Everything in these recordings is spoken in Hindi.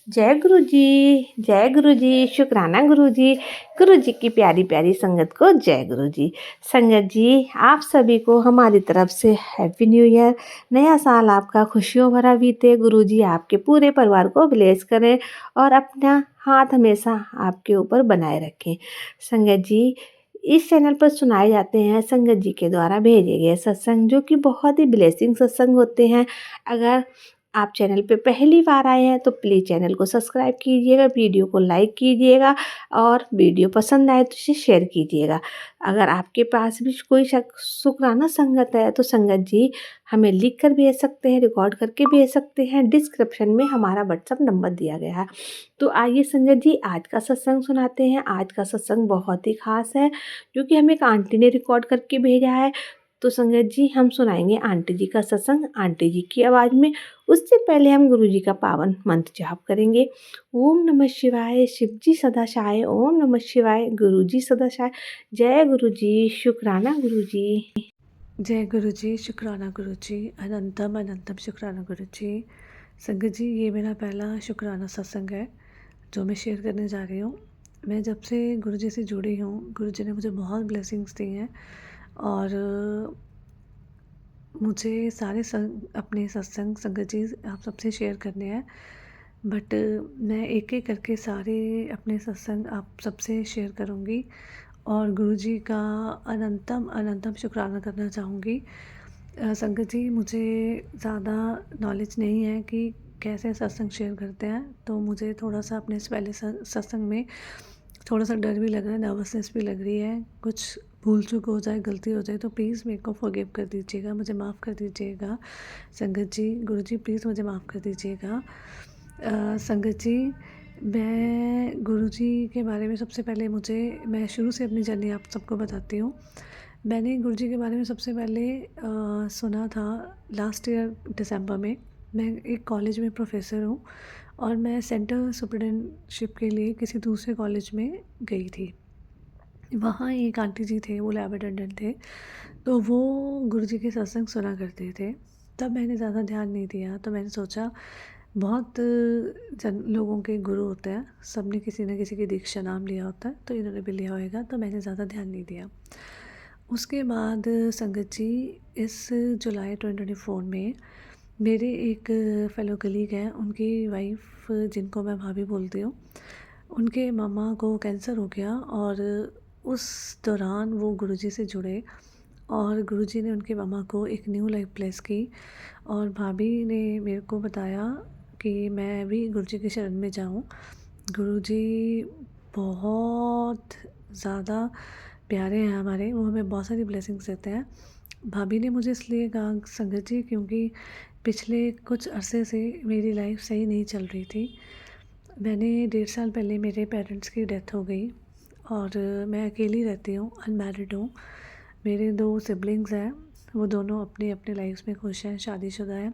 जय गुरु जी, जय गुरु जी, शुक्राना गुरु जी। गुरु जी की प्यारी प्यारी संगत को जय गुरु जी। संगत जी, आप सभी को हमारी तरफ से हैप्पी न्यू ईयर। नया साल आपका खुशियों भरा बीते। गुरु जी आपके पूरे परिवार को ब्लेस करें और अपना हाथ हमेशा आपके ऊपर बनाए रखें। संगत जी, इस चैनल पर सुनाए जाते हैं संगत जी के द्वारा भेजे गए सत्संग, जो कि बहुत ही ब्लेसिंग सत्संग होते हैं। अगर आप चैनल पे पहली बार आए हैं तो प्लीज़ चैनल को सब्सक्राइब कीजिएगा, वीडियो को लाइक कीजिएगा और वीडियो पसंद आए तो इसे शेयर कीजिएगा। अगर आपके पास भी कोई शुक्राना संगत है तो संगत जी हमें लिख कर भेज सकते हैं, रिकॉर्ड करके भेज सकते हैं। डिस्क्रिप्शन में हमारा व्हाट्सअप नंबर दिया गया है। तो आइए संगत जी, आज का सत्संग सुनाते हैं। आज का सत्संग बहुत ही खास है, क्योंकि हमें एक आंटी ने रिकॉर्ड करके भेजा है। तो संगत जी, हम सुनाएंगे आंटी जी का सत्संग आंटी जी की आवाज़ में। उससे पहले हम गुरु जी का पावन मंत्र जाप करेंगे। ओम नमः शिवाय, शिव जी सदा सहाय। ओम नमः शिवाय, गुरु जी सदा सहाय। जय गुरु जी, शुक्राना गुरु जी। जय गुरु जी, शुक्राना गुरु जी, अनंतम अनंतम शुक्राना गुरु जी। संगत जी, ये मेरा पहला शुक्राना सत्संग है जो मैं शेयर करने जा रही हूँ। मैं जब से गुरु जी से जुड़ी हूँ, गुरु जी ने मुझे बहुत ब्लेसिंग्स दी हैं और मुझे सारे अपने सत्संग संगत जी आप सबसे शेयर करने हैं। बट मैं एक एक करके सारे अपने सत्संग आप सबसे शेयर करूँगी और गुरु जी का अनंतम अनंतम शुक्राना करना चाहूँगी। संगत जी, मुझे ज़्यादा नॉलेज नहीं है कि कैसे सत्संग शेयर करते हैं, तो मुझे थोड़ा-सा अपने इस पहले सत्संग में थोड़ा-सा डर भी लग रहा है, नर्वसनेस भी लग रही है। कुछ भूल-चूक हो जाए, गलती हो जाए तो प्लीज़ मेरे को फ़ॉरगिव कर दीजिएगा, मुझे माफ़ कर दीजिएगा। संगत जी, गुरु जी प्लीज़ मुझे माफ़ कर दीजिएगा। संगत जी, मैं गुरु जी के बारे में सबसे पहले मैं शुरू से अपनी जर्नी आप सबको बताती हूँ। मैंने गुरु जी के बारे में सबसे पहले सुना था लास्ट ईयर दिसंबर में। मैं एक कॉलेज में प्रोफ़ेसर हूँ और मैं सेंटर सुपरडेंटशिप के लिए किसी दूसरे कॉलेज में गई थी। वहाँ एक आंटी जी थे, वो लैब अटेंडेंट थे, तो वो गुरु जी के सत्संग सुना करते थे। तब मैंने ज़्यादा ध्यान नहीं दिया, तो मैंने सोचा बहुत जन लोगों के गुरु होते हैं, सबने किसी न किसी की दीक्षा नाम लिया होता है, तो इन्होंने भी लिया होएगा, तो मैंने ज़्यादा ध्यान नहीं दिया। उसके बाद संगत जी, इस जुलाई 2024 में मेरे एक फेलो कलीग हैं, उनकी वाइफ जिनको मैं भाभी बोलती हूँ, उनके मम्मा को कैंसर हो गया और उस दौरान वो गुरुजी से जुड़े और गुरुजी ने उनकी मम्मा को एक न्यू लाइफ ब्लेस की और भाभी ने मेरे को बताया कि मैं भी गुरुजी की शरण में जाऊँ। गुरुजी बहुत ज़्यादा प्यारे हैं हमारे, वो हमें बहुत सारी ब्लेसिंग्स देते हैं। भाभी ने मुझे इसलिए कहा संगत जी, क्योंकि पिछले कुछ अरसे से मेरी लाइफ सही नहीं चल रही थी। मैंने 1.5 साल पहले मेरे पेरेंट्स की डेथ हो गई और मैं अकेली रहती हूँ, अनमैरिड हूँ। मेरे 2 सिबलिंग्स हैं, वो दोनों अपनी अपनी लाइफ में खुश हैं, शादीशुदा हैं।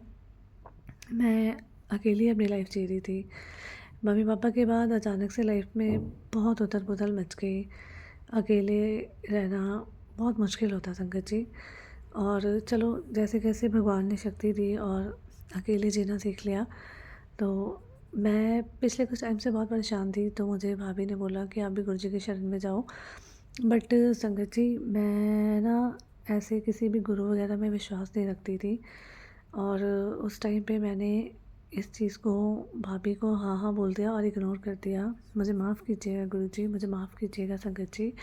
मैं अकेली अपनी लाइफ जी रही थी। मम्मी पापा के बाद अचानक से लाइफ में बहुत उथल-पुथल मच गई। अकेले रहना बहुत मुश्किल होता संगत जी। और चलो, जैसे-कैसे भगवान ने शक्ति दी और अकेले जीना सीख लिया। तो मैं पिछले कुछ टाइम से बहुत परेशान थी, तो मुझे भाभी ने बोला कि आप भी गुरुजी की शरण में जाओ। बट संगत जी, मैं ना ऐसे किसी भी गुरु वगैरह में विश्वास नहीं रखती थी और उस टाइम पे मैंने इस चीज़ को भाभी को हाँ, हाँ बोल दिया और इग्नोर कर दिया। मुझे माफ़ कीजिएगा गुरुजी, मुझे माफ़ कीजिएगा संगत जी।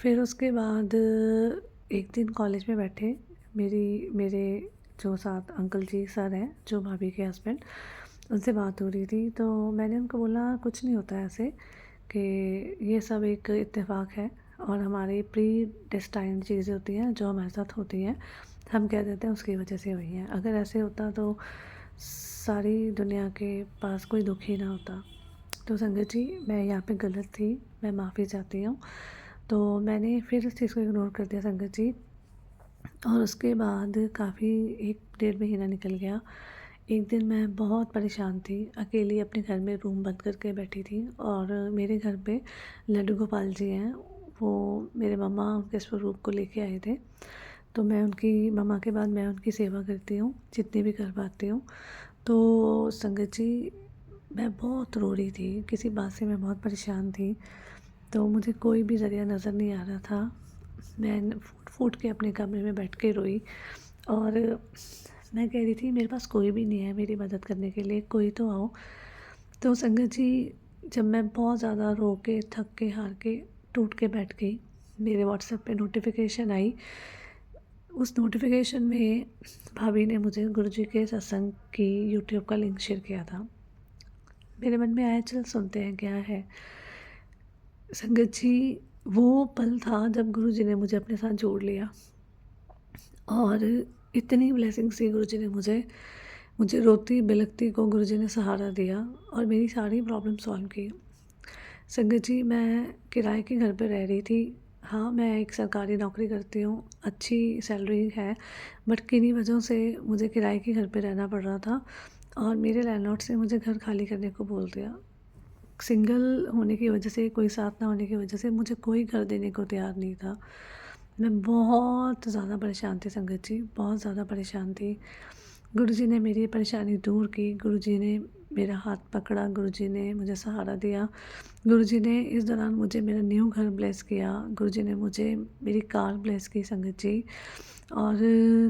फिर उसके बाद एक दिन कॉलेज में बैठे मेरे जो साथ अंकल जी सर हैं, जो भाभी के हस्बैंड, उनसे बात हो रही थी, तो मैंने उनको बोला कुछ नहीं होता ऐसे, कि ये सब एक इत्तेफाक है और हमारी प्री डेस्टाइन्ड चीज़ें होती हैं जो हमारे साथ होती हैं, हम कह देते हैं उसकी वजह से हुई हैं। अगर ऐसे होता तो सारी दुनिया के पास कोई दुख ही ना होता। तो संगत जी, मैं यहाँ पे गलत थी, मैं माफ़ी चाहती हूँ। तो मैंने फिर इस चीज़ को इग्नोर कर दिया संगत जी और उसके बाद काफ़ी 1 डेढ़ महीना निकल गया। एक दिन मैं बहुत परेशान थी, अकेली अपने घर में रूम बंद करके बैठी थी और मेरे घर पे लड्डू गोपाल जी हैं, वो मेरे मम्मा उनके स्वरूप को लेके आए थे। तो मैं उनकी मम्मा के बाद मैं उनकी सेवा करती हूँ, जितनी भी कर पाती हूँ। तो संगत जी, मैं बहुत रो रही थी, किसी बात से मैं बहुत परेशान थी, तो मुझे कोई भी ज़रिया नज़र नहीं आ रहा था। मैं फूट-फूट के अपने कमरे में बैठ के रोई और मैं कह रही थी मेरे पास कोई भी नहीं है मेरी मदद करने के लिए, कोई तो आओ। तो संगत जी, जब मैं बहुत ज़्यादा रो के, थक के, हार के, टूट के बैठ गई, मेरे व्हाट्सएप पे नोटिफ़िकेशन आई। उस नोटिफ़िकेशन में भाभी ने मुझे गुरुजी के सत्संग की यूट्यूब का लिंक शेयर किया था। मेरे मन में आया चल सुनते हैं क्या है। संगत जी, वो पल था जब गुरुजी ने मुझे अपने साथ जोड़ लिया और इतनी ब्लेसिंग्स दी गुरुजी ने मुझे। मुझे रोती बिलखती को गुरुजी ने सहारा दिया और मेरी सारी प्रॉब्लम सॉल्व की। संगत जी, मैं किराए के घर पे रह रही थी। हाँ, मैं एक सरकारी नौकरी करती हूँ, अच्छी सैलरी है, बट किन्हीं वजहों से मुझे किराए के घर पे रहना पड़ रहा था और मेरे लैंडलॉर्ड से मुझे घर खाली करने को बोल दिया। सिंगल होने की वजह से, कोई साथ ना होने की वजह से मुझे कोई घर देने को तैयार नहीं था। मैं बहुत ज़्यादा परेशान थी संगत जी, बहुत ज़्यादा परेशान थी। गुरुजी ने मेरी परेशानी दूर की, गुरुजी ने मेरा हाथ पकड़ा, गुरुजी ने मुझे सहारा दिया। गुरुजी ने इस दौरान मुझे मेरा न्यू घर ब्लेस किया, गुरुजी ने मुझे मेरी कार ब्लेस की संगत जी। और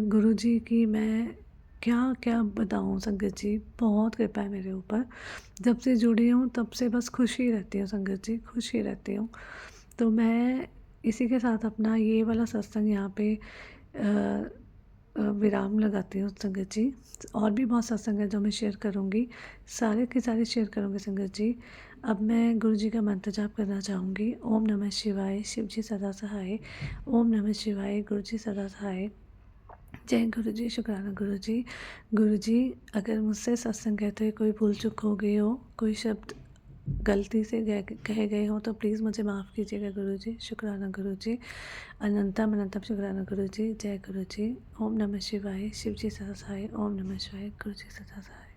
गुरुजी की मैं क्या-क्या बताऊँ संगत जी, बहुत कृपा है मेरे ऊपर। जब से जुड़ी हूँ तब से बस खुश ही रहती हूँ संगत जी, खुश ही रहती हूँ। तो मैं इसी के साथ अपना ये वाला सत्संग यहाँ पे विराम लगाती हूँ संगत जी। और भी बहुत सत्संग है जो मैं शेयर करूँगी, सारे के सारे शेयर करूँगी संगत जी। अब मैं गुरु जी का मंत्र जाप करना चाहूँगी। ओम नमः शिवाय, शिव जी सदा सहाय। ओम नमः शिवाय, गुरु जी सदा सहाय। जय गुरु जी, शुक्राना गुरु जी। गुरु जी, अगर मुझसे सत्संग कहते हुए कोई भूल चूक हो गई हो, कोई शब्द गलती से कहे गए हों तो प्लीज़ मुझे माफ़ कीजिएगा गुरु जी। शुक्राना गुरु जी। अनंतम अनंतम शुक्राना गुरु जी। जय गुरु जी। ओम नमः शिवाय, शिव जी सदा सहाय। ओम नमः शिवाय, गुरु जी सदा सहाय।